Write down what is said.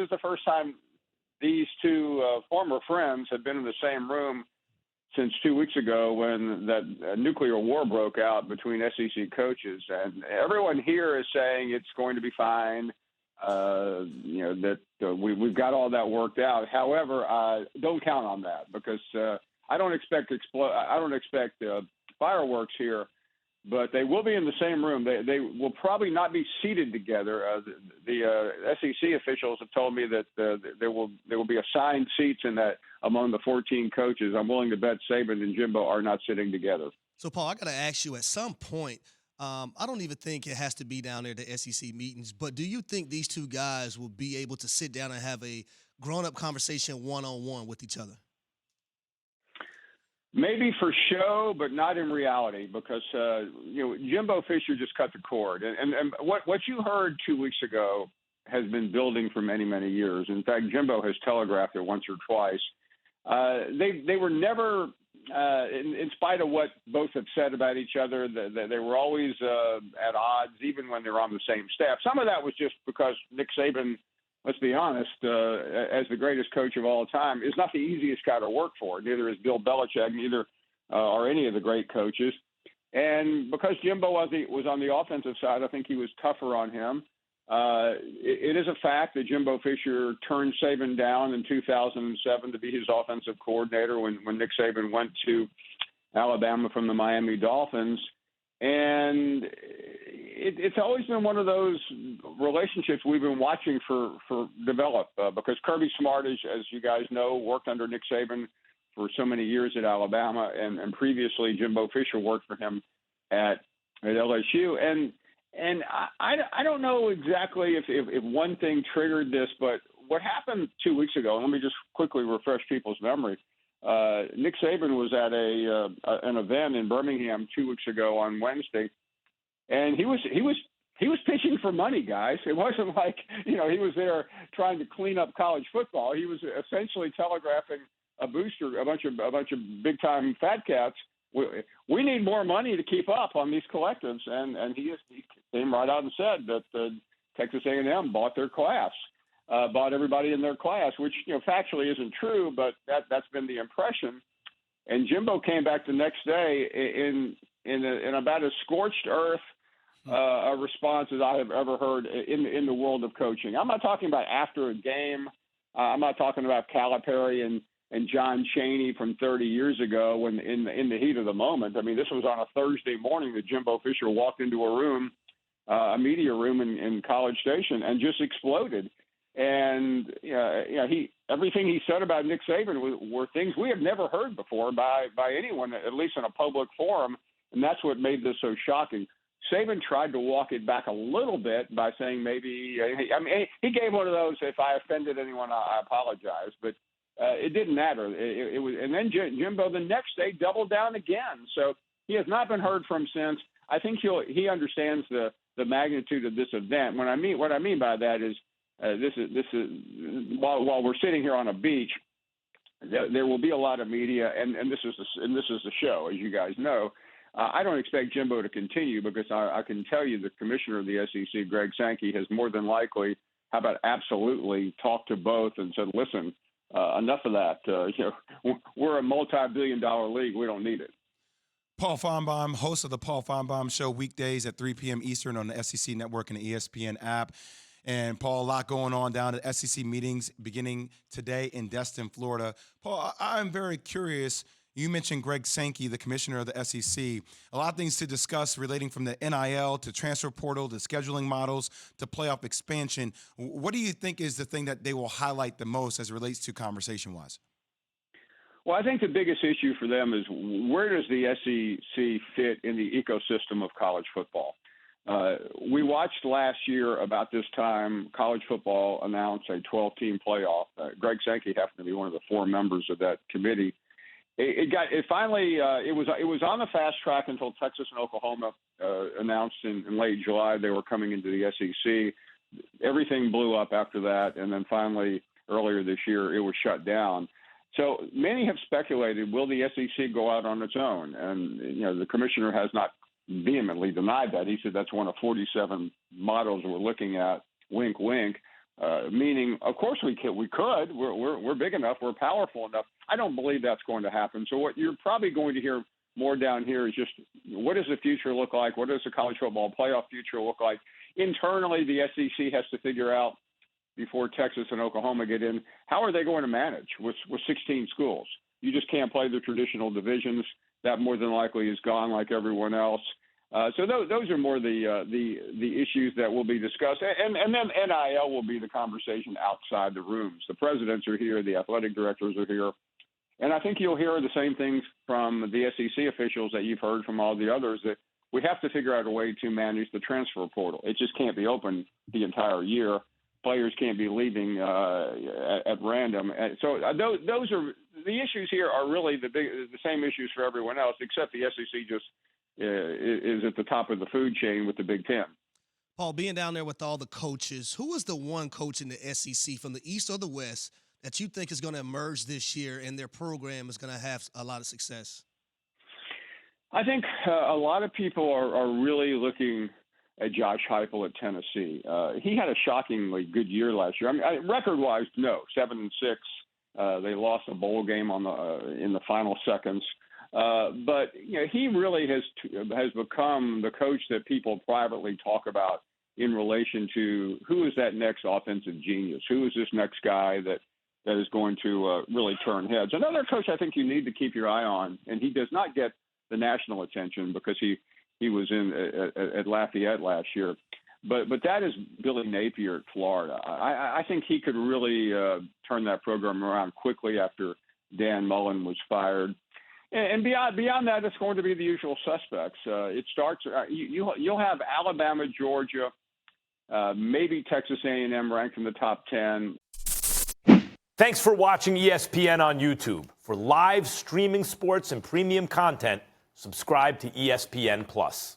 is the first time these two former friends have been in the same room since 2 weeks ago when that nuclear war broke out between SEC coaches. And everyone here is saying it's going to be fine, we've got all that worked out. However, don't count on that because I don't expect fireworks here. But they will be in the same room. They will probably not be seated together. The SEC officials have told me that there will be assigned seats in that among the 14 coaches. I'm willing to bet Saban and Jimbo are not sitting together. So, Paul, I got to ask you, at some point, I don't even think it has to be down there at the SEC meetings, but do you think these two guys will be able to sit down and have a grown-up conversation one-on-one with each other? Maybe for show, but not in reality, because Jimbo Fisher just cut the cord, and what you heard 2 weeks ago has been building for many, many years. In fact, Jimbo has telegraphed it once or twice. They were never, in spite of what both have said about each other, they were always at odds, even when they were on the same staff. Some of that was just because Nick Saban, let's be honest, as the greatest coach of all time, is not the easiest guy to work for. Neither is Bill Belichick, neither are any of the great coaches. And because Jimbo was on the offensive side, I think he was tougher on him. It is a fact that Jimbo Fisher turned Saban down in 2007 to be his offensive coordinator when Nick Saban went to Alabama from the Miami Dolphins. And it's always been one of those relationships we've been watching for develop because Kirby Smart, as you guys know, worked under Nick Saban for so many years at Alabama, and previously Jimbo Fisher worked for him at LSU. And I don't know exactly if one thing triggered this, but what happened 2 weeks ago, and let me just quickly refresh people's memory. Nick Saban was at an event in Birmingham 2 weeks ago on Wednesday, and he was pitching for money, guys. It wasn't like he was there trying to clean up college football. He was essentially telegraphing a bunch of big time fat cats. We need more money to keep up on these collectives, and he came right out and said that Texas A&M bought their class. Bought everybody in their class, which factually isn't true, but that's been the impression. And Jimbo came back the next day in about as scorched earth a response as I have ever heard in the world of coaching. I'm not talking about after a game. I'm not talking about Calipari and John Chaney from 30 years ago when in the heat of the moment. I mean, this was on a Thursday morning that Jimbo Fisher walked into a room, a media room in College Station, and just exploded. And everything he said about Nick Saban were things we have never heard before by anyone, at least in a public forum, and that's what made this so shocking. Saban tried to walk it back a little bit by saying maybe he gave one of those, if I offended anyone, I apologize, but it didn't matter. It was, and then Jimbo the next day doubled down again. So he has not been heard from since. I think he understands the magnitude of this event. What I mean by that is. This is while we're sitting here on a beach, there will be a lot of media, and this is the show, as you guys know. I don't expect Jimbo to continue because I can tell you the commissioner of the SEC, Greg Sankey, has more than likely, how about absolutely, talked to both and said, listen, enough of that. We're a multi-billion-dollar league. We don't need it. Paul Finebaum, host of the Paul Finebaum Show, weekdays at 3 p.m. Eastern on the SEC Network and the ESPN app. And, Paul, a lot going on down at SEC meetings beginning today in Destin, Florida. Paul, I'm very curious. You mentioned Greg Sankey, the commissioner of the SEC. A lot of things to discuss relating from the NIL to transfer portal to scheduling models to playoff expansion. What do you think is the thing that they will highlight the most as it relates to conversation-wise? Well, I think the biggest issue for them is where does the SEC fit in the ecosystem of college football? We watched last year about this time college football announce a 12-team playoff. Greg Sankey happened to be one of the 4 members of that committee. It was on the fast track until Texas and Oklahoma announced in late July they were coming into the SEC. Everything blew up after that, and then finally earlier this year it was shut down. So many have speculated, will the SEC go out on its own? And the commissioner has not vehemently denied that. He said that's one of 47 models we're looking at, wink, wink. meaning, of course we could. We're big enough. We're powerful enough. I don't believe that's going to happen. So what you're probably going to hear more down here is just what does the future look like? What does the college football playoff future look like? Internally, the SEC has to figure out before Texas and Oklahoma get in, how are they going to manage with 16 schools? You just can't play the traditional divisions. That more than likely is gone like everyone else. So those are more the issues that will be discussed. And then NIL will be the conversation outside the rooms. The presidents are here. The athletic directors are here. And I think you'll hear the same things from the SEC officials that you've heard from all the others, that we have to figure out a way to manage the transfer portal. It just can't be open the entire year. Players can't be leaving at random. So those are the issues here are really the same issues for everyone else, except the SEC just is at the top of the food chain with the Big Ten. Paul, being down there with all the coaches, who is the one coach in the SEC from the East or the West that you think is going to emerge this year and their program is going to have a lot of success? I think a lot of people are really looking at Josh Heupel at Tennessee. He had a shockingly good year last year. I mean, record-wise, no, 7-6. They lost a bowl game in the final seconds. But he really has become the coach that people privately talk about in relation to who is that next offensive genius? Who is this next guy that is going to really turn heads? Another coach I think you need to keep your eye on, and he does not get the national attention because he was at Lafayette last year. But that is Billy Napier at Florida. I think he could really turn that program around quickly after Dan Mullen was fired. And beyond that, it's going to be the usual suspects. It starts. You'll have Alabama, Georgia, maybe Texas A&M ranked in the top 10. Thanks for watching ESPN on YouTube. For live streaming sports and premium content, subscribe to ESPN Plus.